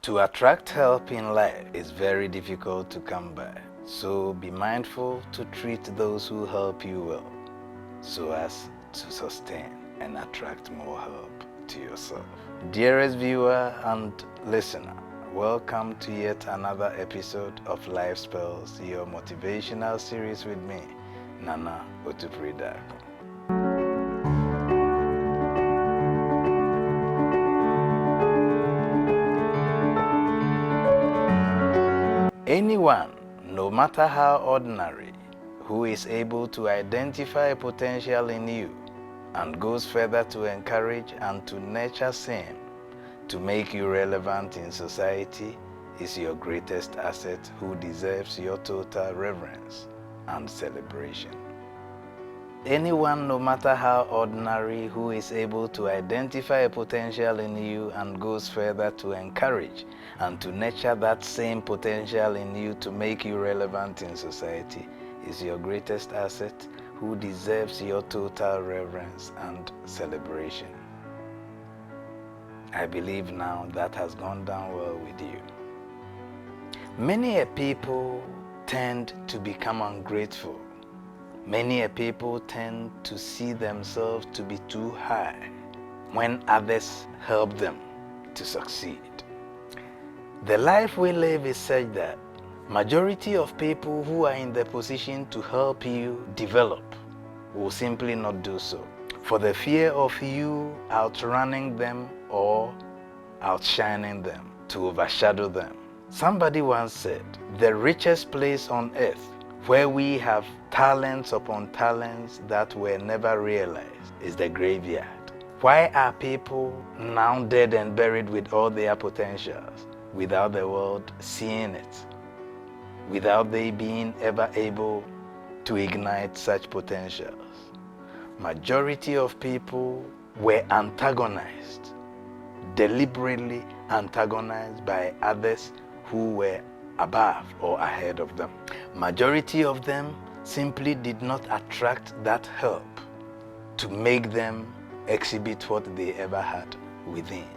To attract help in life is very difficult to come by, so be mindful to treat those who help you well, so as to sustain and attract more help to yourself. Dearest viewer and listener, welcome to yet another episode of Life Spells, your motivational series with me, Nana Otupridako. Anyone, no matter how ordinary, who is able to identify potential in you and goes further to encourage and to nurture same to make you relevant in society is your greatest asset, who deserves your total reverence and celebration. Anyone, no matter how ordinary, who is able to identify a potential in you and goes further to encourage and to nurture that same potential in you to make you relevant in society is your greatest asset, who deserves your total reverence and celebration. I believe now that has gone down well with you. Many a people tend to become ungrateful. Many a people tend to see themselves to be too high when others help them to succeed. The life we live is such that majority of people who are in the position to help you develop will simply not do so, for the fear of you outrunning them or outshining them, to overshadow them. Somebody once said, the richest place on earth where we have talents upon talents that were never realized is the graveyard. Why are people now dead and buried with all their potentials without the world seeing it, without they being ever able to ignite such potentials? Majority of people were antagonized, deliberately antagonized by others who were above or ahead of them. Majority of them simply did not attract that help to make them exhibit what they ever had within.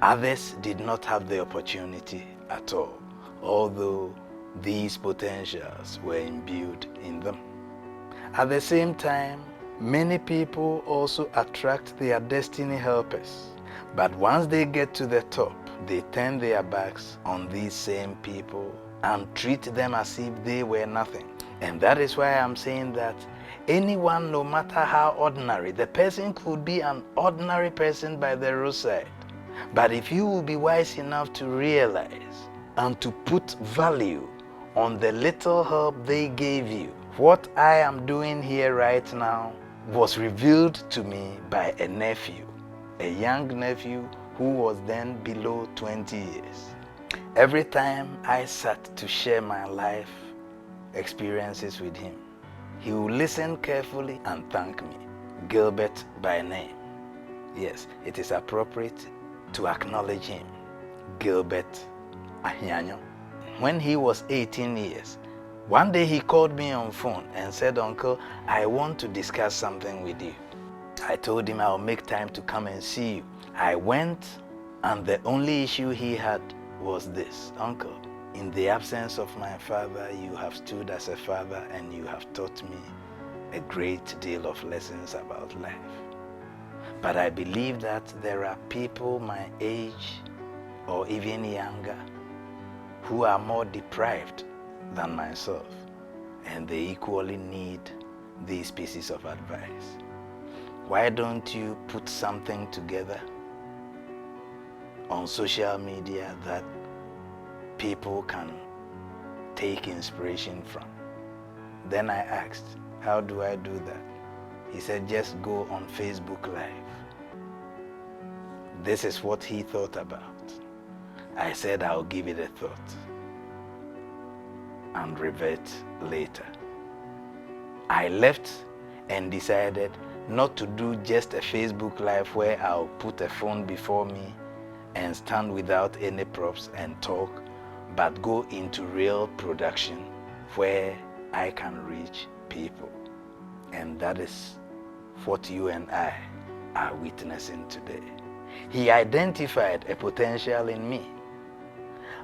Others did not have the opportunity at all, although these potentials were imbued in them. At the same time, many people also attract their destiny helpers, but once they get to the top, they turn their backs on these same people and treat them as if they were nothing. And that is why I'm saying that anyone, no matter how ordinary, the person could be an ordinary person by the roadside, but if you will be wise enough to realize and to put value on the little help they gave you, what I am doing here right now was revealed to me by a nephew, a young nephew who was then below 20 years. Every time I sat to share my life experiences with him, he would listen carefully and thank me, Gilbert by name. Yes, it is appropriate to acknowledge him, Gilbert Ahianyo. When he was 18 years, one day he called me on phone and said, "Uncle, I want to discuss something with you." I told him I'll make time to come and see you. I went, and the only issue he had was this: "Uncle, in the absence of my father, you have stood as a father and you have taught me a great deal of lessons about life. But I believe that there are people my age or even younger who are more deprived than myself, and they equally need these pieces of advice. Why don't you put something together on social media that people can take inspiration from?" Then I asked, "How do I do that?" He said, "Just go on Facebook Live." This is what he thought about. I said, "I'll give it a thought and revert later." I left and decided not to do just a Facebook Live where I'll put a phone before me and stand without any props and talk, but go into real production where I can reach people. And that is what you and I are witnessing today. He identified a potential in me,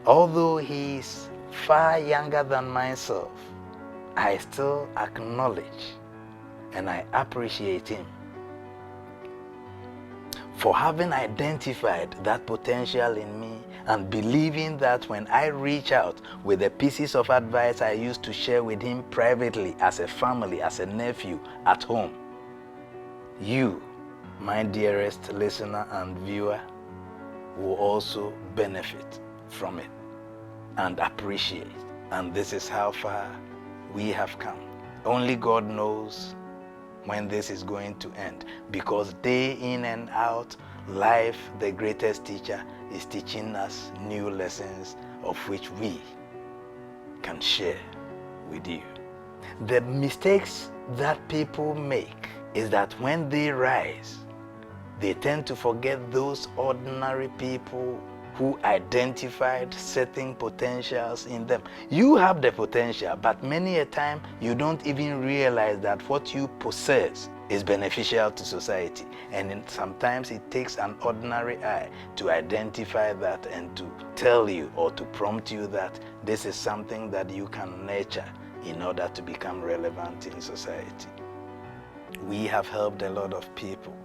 Although he is far younger than myself, I still acknowledge and I appreciate him for having identified that potential in me and believing that when I reach out with the pieces of advice I used to share with him privately, as a family, as a nephew, at home, you, my dearest listener and viewer, will also benefit from it and appreciate. And this is how far we have come. Only God knows when this is going to end, because day in and out, life, the greatest teacher, is teaching us new lessons of which we can share with you. The mistakes that people make is that when they rise, they tend to forget those ordinary people who identified certain potentials in them. You have the potential, but many a time you don't even realize that what you possess is beneficial to society. And sometimes it takes an ordinary eye to identify that and to tell you or to prompt you that this is something that you can nurture in order to become relevant in society. We have helped a lot of people,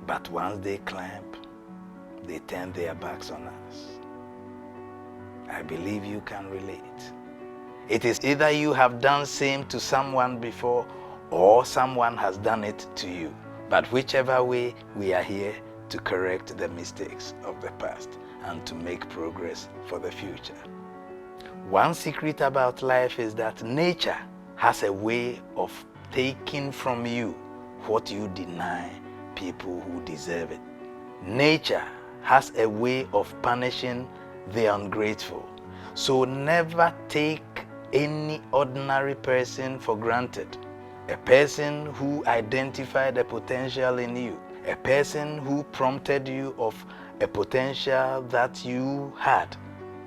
but once they climb, they turn their backs on us. I believe you can relate. It is either you have done same to someone before or someone has done it to you. But whichever way, we are here to correct the mistakes of the past and to make progress for the future. One secret about life is that nature has a way of taking from you what you deny people who deserve it. Nature has a way of punishing the ungrateful. So never take any ordinary person for granted. A person who identified a potential in you, a person who prompted you of a potential that you had,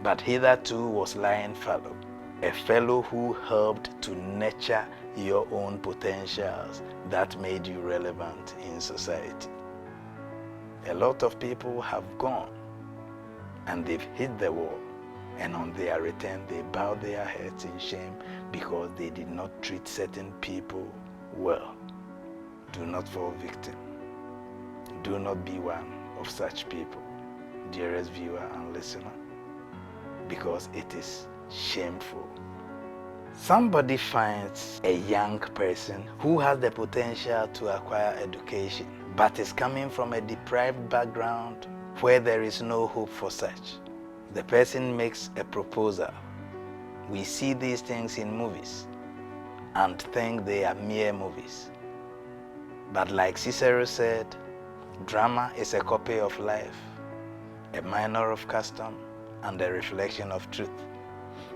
but hitherto was lying fallow. A fellow who helped to nurture your own potentials that made you relevant in society. A lot of people have gone and they've hit the wall, and on their return they bow their heads in shame because they did not treat certain people well. Do not fall victim. Do not be one of such people, dearest viewer and listener, because it is shameful. Somebody finds a young person who has the potential to acquire education, but is coming from a deprived background where there is no hope for such. The person makes a proposal. We see these things in movies and think they are mere movies. But like Cicero said, drama is a copy of life, a minor of custom, and a reflection of truth.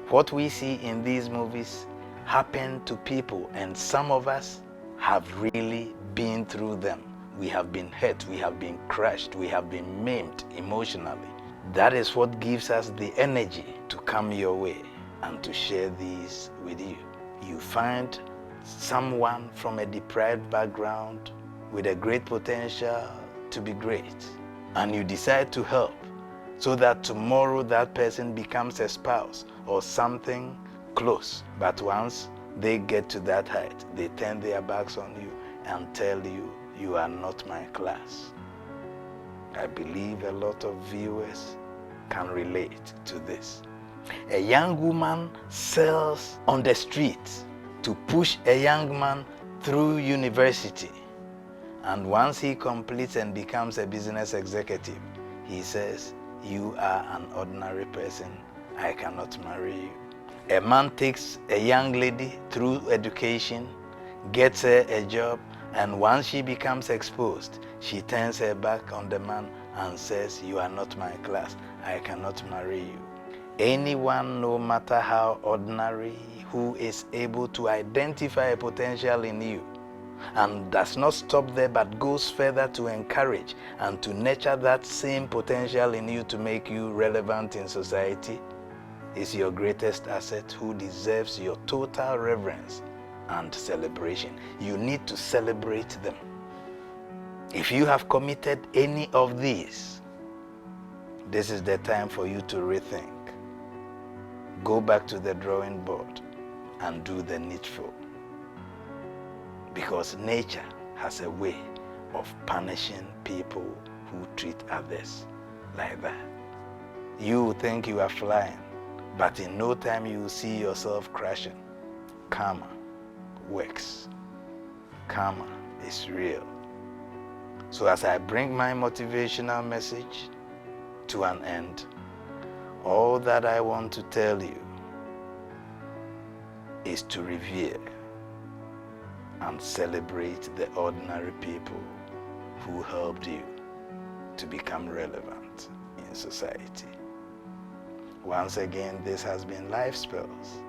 What we see in these movies happen to people, and some of us have really been through them. We have been hurt, we have been crushed, we have been maimed emotionally. That is what gives us the energy to come your way and to share these with you. You find someone from a deprived background with a great potential to be great, and you decide to help so that tomorrow that person becomes a spouse or something close. But once they get to that height, they turn their backs on you and tell you, you are not my class. I believe a lot of viewers can relate to this. A young woman sells on the street to push a young man through university. And once he completes and becomes a business executive, he says, you are an ordinary person. I cannot marry you. A man takes a young lady through education, gets her a job, and once she becomes exposed, she turns her back on the man and says, you are not my class. I cannot marry you. Anyone, no matter how ordinary, who is able to identify a potential in you and does not stop there but goes further to encourage and to nurture that same potential in you to make you relevant in society, is your greatest asset, who deserves your total reverence and celebration. You need to celebrate them. If you have committed any of these, this is the time for you to rethink Go back to the drawing board and do the needful. Because nature has a way of punishing people who treat others like that. You think you are flying, but in no time you will see yourself crashing. Karma works. Karma is real. So as I bring my motivational message to an end, all that I want to tell you is to revere and celebrate the ordinary people who helped you to become relevant in society. Once again, this has been Life Spells,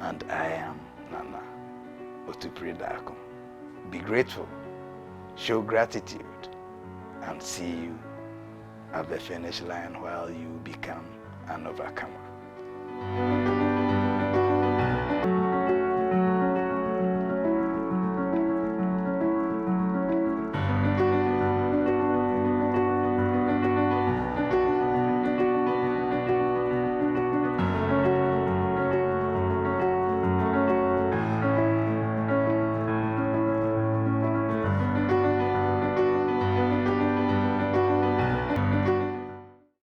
and I am Nana Otupridako. Be grateful, show gratitude, and see you at the finish line while you become an overcomer.